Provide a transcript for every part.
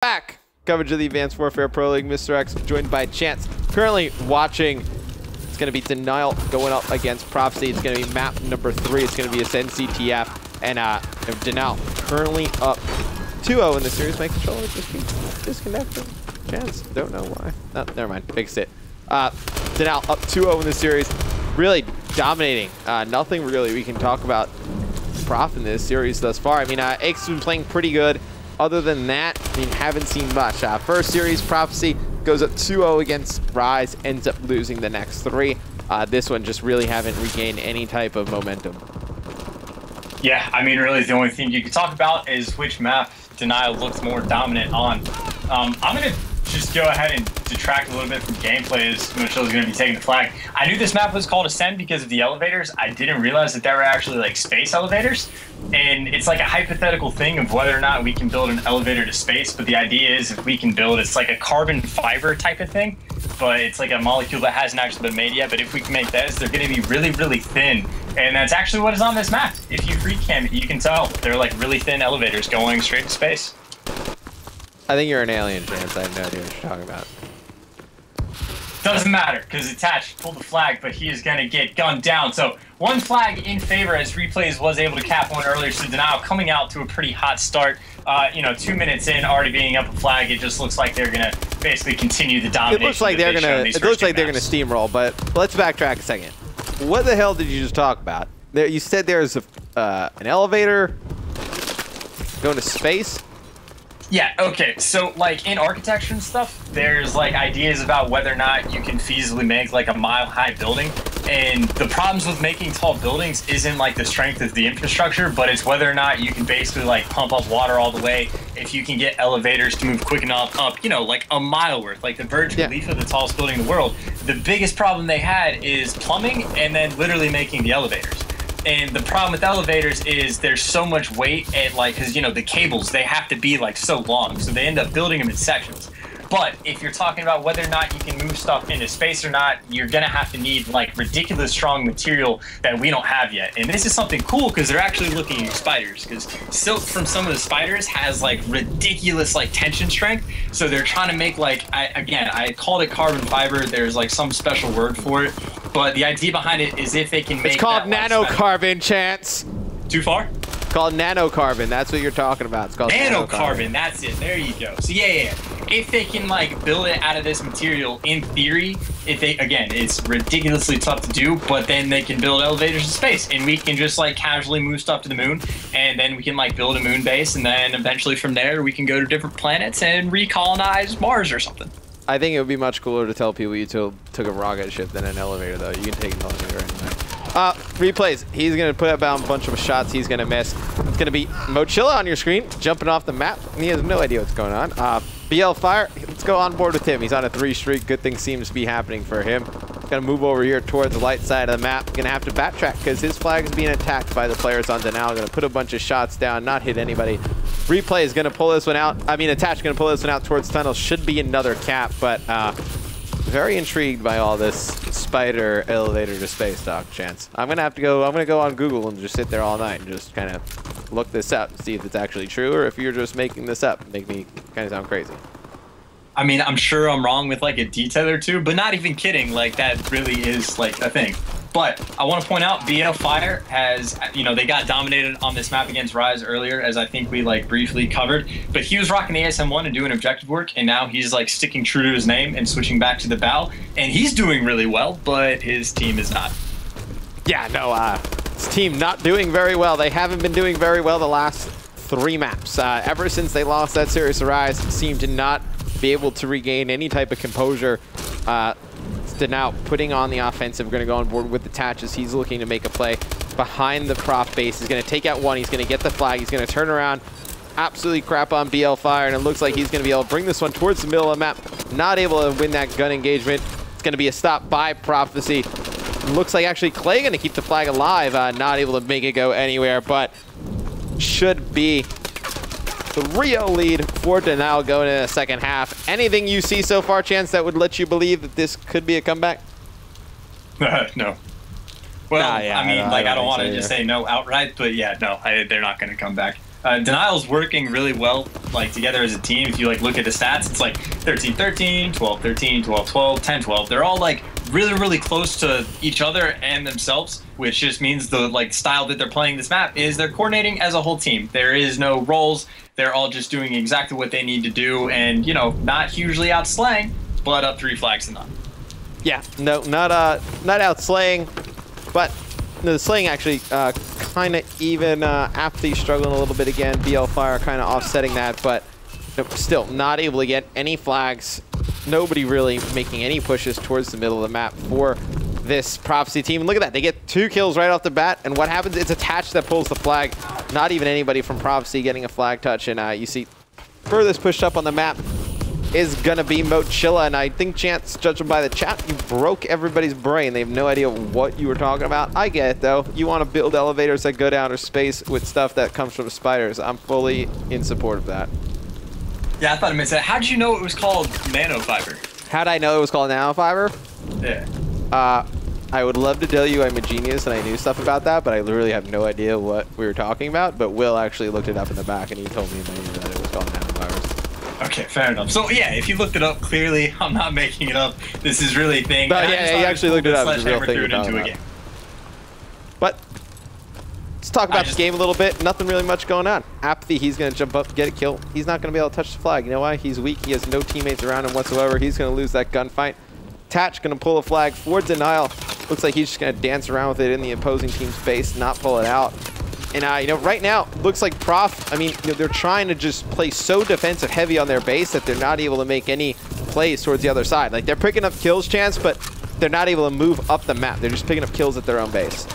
Back coverage of the Advanced Warfare Pro League. Mr. X joined by Chance. Currently watching. It's going to be Denial going up against Prophecy. It's going to be map number 3. It's going to be Ascend CTF. And Denial currently up 2-0 in the series. My controller just keeps disconnecting. Chance, don't know why. Oh, never mind. Fixed it. Denial up 2-0 in the series. Really dominating. Nothing really we can talk about Prof in this series thus far. I mean, Ake's been playing pretty good. Other than that, I mean, haven't seen much. First series, Prophecy goes up 2-0 against Rise, ends up losing the next 3. This one just really haven't regained any type of momentum. Yeah, I mean, really the only thing you could talk about is which map Denial looks more dominant on. I'm going to just go ahead and detract a little bit from gameplay as Mochilla's going to be taking the flag. I knew this map was called Ascend because of the elevators. I didn't realize that there were actually like space elevators. And it's like a hypothetical thing of whether or not we can build an elevator to space. But the idea is if we can build, it's like a carbon fiber type of thing. But it's like a molecule that hasn't actually been made yet. But if we can make those, they're going to be really, really thin. And that's actually what is on this map. If you free cam it, you can tell. They're like really thin elevators going straight to space. I think you're an alien, Chance. I have no idea what you're talking about. Doesn't matter, because Attach pulled the flag, but he is going to get gunned down. So one flag in favor as Replays was able to cap one earlier. So Denial coming out to a pretty hot start. 2 minutes in, already being up a flag. It just looks like they're going to basically continue the domination. It looks like they're going to. It looks like they're going to steamroll. But let's backtrack a second. What the hell did you just talk about? There, you said there's an elevator going to space. Yeah, okay, so like in architecture and stuff, there's like ideas about whether or not you can feasibly make like a mile-high building. And the problems with making tall buildings isn't like the strength of the infrastructure, but it's whether or not you can basically like pump up water all the way. If you can get elevators to move quick enough up, like a mile worth, like the Burj Khalifa, the tallest building in the world. The biggest problem they had is plumbing and then literally making the elevators. And the problem with elevators is there's so much weight and like, because the cables, they have to be like so long, so they end up building them in sections. But if you're talking about whether or not you can move stuff into space or not, you're gonna have to need like ridiculous strong material that we don't have yet. And this is something cool because they're actually looking at spiders, because silk from some of the spiders has like ridiculous like tension strength. So they're trying to make like, I called it carbon fiber. There's like some special word for it, but the idea behind it is if they can make it's called that, nanocarbon, Chance. Too far? It's called nanocarbon. That's what you're talking about. It's called nanocarbon. That's it. There you go. So yeah. If they can like build it out of this material, in theory, it's ridiculously tough to do, but then they can build elevators in space, and we can just like casually move stuff to the moon, and then we can like build a moon base, and then eventually from there we can go to different planets and recolonize Mars or something. I think it would be much cooler to tell people you took a rocket ship than an elevator, though. You can take an elevator anyway. Replays. He's going to put up a bunch of shots he's going to miss. It's going to be Mochilla on your screen, jumping off the map. He has no idea what's going on. BL Fire, let's go on board with him. He's on a 3 streak. Good thing seems to be happening for him. Going to move over here towards the light side of the map. Going to have to backtrack because his flag is being attacked by the players on Denial. Going to put a bunch of shots down, not hit anybody. Replay is going to pull this one out. Attach going to pull this one out towards tunnel. Should be another cap, but very intrigued by all this spider elevator to space talk, Chance. I'm going to go on Google and just sit there all night and just kind of look this up and see if it's actually true or if you're just making this up. Make me kind of sound crazy. I mean, I'm sure I'm wrong with like a detail or two, but not even kidding. Like that really is like a thing. But I want to point out, BL Fire has, they got dominated on this map against Rise earlier, as I think we like briefly covered. But he was rocking ASM1 and doing objective work, and now he's like sticking true to his name and switching back to the bow. And he's doing really well, but his team is not. Yeah, no, his team not doing very well. They haven't been doing very well the last 3 maps. Ever since they lost that series to Rise, seem to not be able to regain any type of composure. Now putting on the offensive. We're going to go on board with the Tatches. He's looking to make a play behind the Prof base. He's going to take out one. He's going to get the flag. He's going to turn around, absolutely crap on BL Fire, and it looks like he's going to be able to bring this one towards the middle of the map. Not able to win that gun engagement. It's going to be a stop by Prophecy. Looks like actually Clay going to keep the flag alive. Not able to make it go anywhere, but should be the real lead for Denial going in the second half. Anything you see so far, Chance, that would let you believe that this could be a comeback? No. Well, I don't want to just say no outright, but yeah, no, they're not going to come back. Denial's working really well, like, together as a team. If you, like, look at the stats, it's like 13-13, 12-13, 12-12, 10-12. They're all, like, really, really close to each other and themselves, which just means the, like, style that they're playing this map is they're coordinating as a whole team. There is no roles. They're all just doing exactly what they need to do and, you know, not hugely out slaying, but up 3 flags to none. Yeah, no, not out slaying, but the slaying actually kind of even. Apathy struggling a little bit again. BL Fire kind of offsetting that, but still not able to get any flags. Nobody really making any pushes towards the middle of the map for this Prophecy team. And look at that. They get 2 kills right off the bat. And what happens? It's Attached that pulls the flag. Not even anybody from Prophecy getting a flag touch. And you see furthest pushed up on the map is going to be Mochilla. And I think, Chance, judging by the chat, you broke everybody's brain. They have no idea what you were talking about. I get it, though. You want to build elevators that go to outer space with stuff that comes from spiders. I'm fully in support of that. Yeah, I thought it meant that. How did you know it was called nanofiber? How did I know it was called nanofiber? Yeah. I would love to tell you I'm a genius and I knew stuff about that, but I literally have no idea what we were talking about. But Will actually looked it up in the back and he told me that it was called nanovirus. Okay, fair enough. So yeah, if you looked it up, clearly I'm not making it up. This is really a thing. But yeah, he actually looked it up. It's a real thing into a game. But let's talk about the game a little bit. Nothing really much going on. Apathy, he's going to jump up, get a kill. He's not going to be able to touch the flag. You know why? He's weak. He has no teammates around him whatsoever. He's going to lose that gunfight. Tatch going to pull a flag for Denial. Looks like he's just going to dance around with it in the opposing team's face, not pull it out. And, you know, right now, looks like Prof, I mean, you know, they're trying to just play so defensive heavy on their base that they're not able to make any plays towards the other side. Like, they're picking up kills, Chance, but they're not able to move up the map. They're just picking up kills at their own base.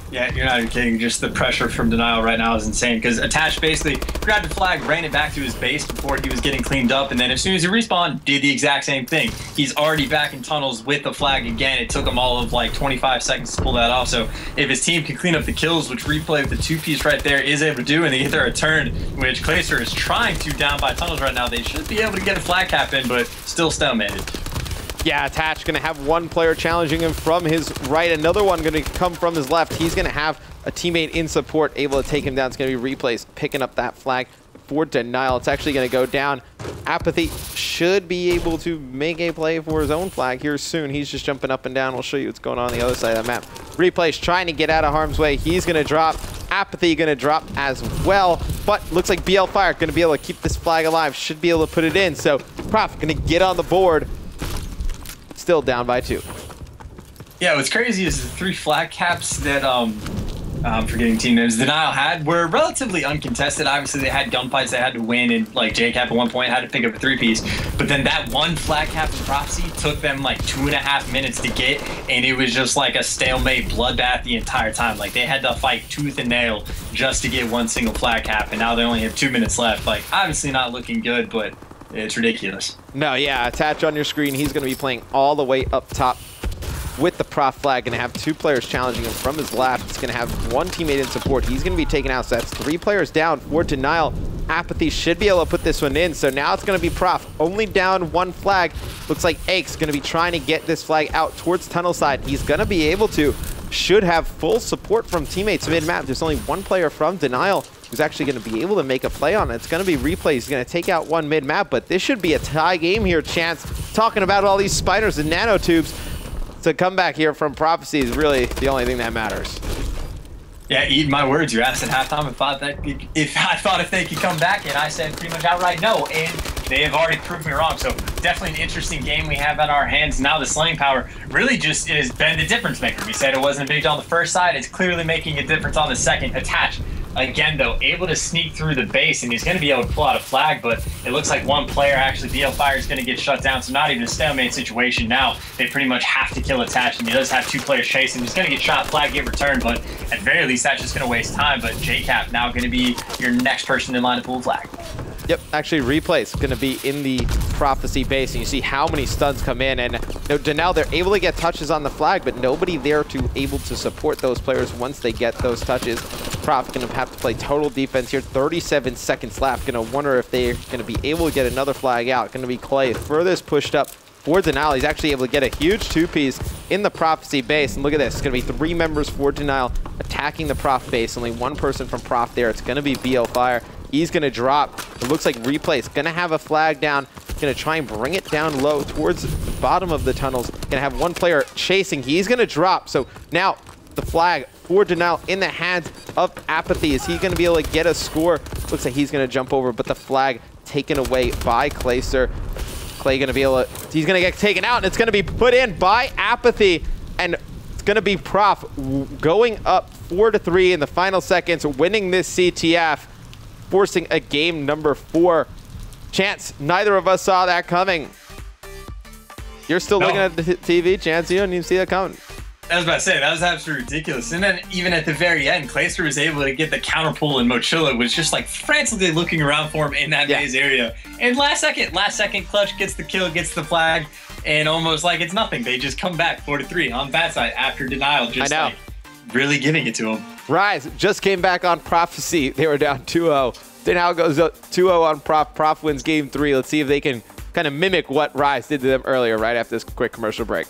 Yeah, you're not even kidding. Just the pressure from Denial right now is insane because Attach basically grabbed the flag, ran it back to his base before he was getting cleaned up, and then as soon as he respawned, did the exact same thing. He's already back in tunnels with the flag again. It took him all of like 25 seconds to pull that off. So if his team can clean up the kills, which Replay with the 2-piece right there is able to do, and they get their return, which Clayster is trying to down by tunnels right now, they should be able to get a flag cap in, but still stalemated. Yeah, Attach going to have one player challenging him from his right. Another one going to come from his left. He's going to have a teammate in support able to take him down. It's going to be Replays picking up that flag for Denial. It's actually going to go down. Apathy should be able to make a play for his own flag here soon. He's just jumping up and down. We'll show you what's going on the other side of the map. Replays trying to get out of harm's way. He's going to drop. Apathy going to drop as well. But looks like BL Fire going to be able to keep this flag alive. Should be able to put it in. So Prof going to get on the board. Still down by 2. Yeah, what's crazy is the 3 flag caps that I'm forgetting team names Denial had were relatively uncontested. Obviously, they had gunfights they had to win, and like JCap at one point had to pick up a 3-piece. But then that one flag cap in Prophecy took them like 2.5 minutes to get, and it was just like a stalemate bloodbath the entire time. Like they had to fight tooth and nail just to get one single flag cap, and now they only have 2 minutes left. Like obviously not looking good, but it's ridiculous. No, yeah, Attach on your screen. He's going to be playing all the way up top with the Prof flag. Going to have 2 players challenging him from his left. He's going to have 1 teammate in support. He's going to be taken out. So that's 3 players down for Denial. Apathy should be able to put this one in. So now it's going to be Prof only down 1 flag. Looks like Ake's going to be trying to get this flag out towards tunnel side. He's going to be able to. Should have full support from teammates mid-map. There's only 1 player from Denial who's actually going to be able to make a play on it. It's going to be Replay. He's going to take out 1 mid-map, but this should be a tie game here, Chance. Talking about all these spiders and nanotubes. To come back here from Prophecy is really the only thing that matters. Yeah, eat my words. You asked at halftime if they could come back, and I said pretty much outright no, and they have already proved me wrong. So definitely an interesting game we have at our hands. Now the slaying power really just has been the difference maker. We said it wasn't a big deal on the first side. It's clearly making a difference on the second. Attach. Again, though, able to sneak through the base, and he's going to be able to pull out a flag, but it looks like 1 player, actually, BL Fire, is going to get shut down, so not even a stalemate situation now. They pretty much have to kill Attach, and he does have 2 players chasing. He's going to get shot, flag, get returned, but at very least, that's just going to waste time. But JCap now going to be your next person in line to pull a flag. Yep, actually Replay's going to be in the Prophecy base, and you see how many stuns come in, and you know, Denial, they're able to get touches on the flag, but nobody there to able to support those players once they get those touches. Prof going to have to play total defense here. 37 seconds left. Going to wonder if they're going to be able to get another flag out. Going to be Clay furthest pushed up for Denial. He's actually able to get a huge two-piece in the Prophecy base. And look at this. It's going to be 3 members for Denial attacking the Prof base. Only 1 person from Prof there. It's going to be BL Fire. He's going to drop. It looks like Replay's going to have a flag down. Going to try and bring it down low towards the bottom of the tunnels. Going to have 1 player chasing. He's going to drop. So now the flag for Denial in the hands of Apathy. Is he going to be able to get a score? Looks like he's going to jump over, but the flag taken away by Clayster. Clay going to be able to, he's going to get taken out, and it's going to be put in by Apathy, and it's going to be Prof going up 4-3 in the final seconds, winning this CTF, forcing a game number 4. Chance, neither of us saw that coming. You're still looking at the TV, Chance. You didn't even see that coming. I was about to say, that was absolutely ridiculous. And then even at the very end, Clayster was able to get the counter pull, and Mochilla was just like frantically looking around for him in that maze area. And last second, Clutch gets the kill, gets the flag, and almost like it's nothing. They just come back 4-3 on bad side after Denial, just like really giving it to him. Rise just came back on Prophecy. They were down 2-0. Denial goes up 2-0 on Prof. Prof wins game 3. Let's see if they can kind of mimic what Rise did to them earlier right after this quick commercial break.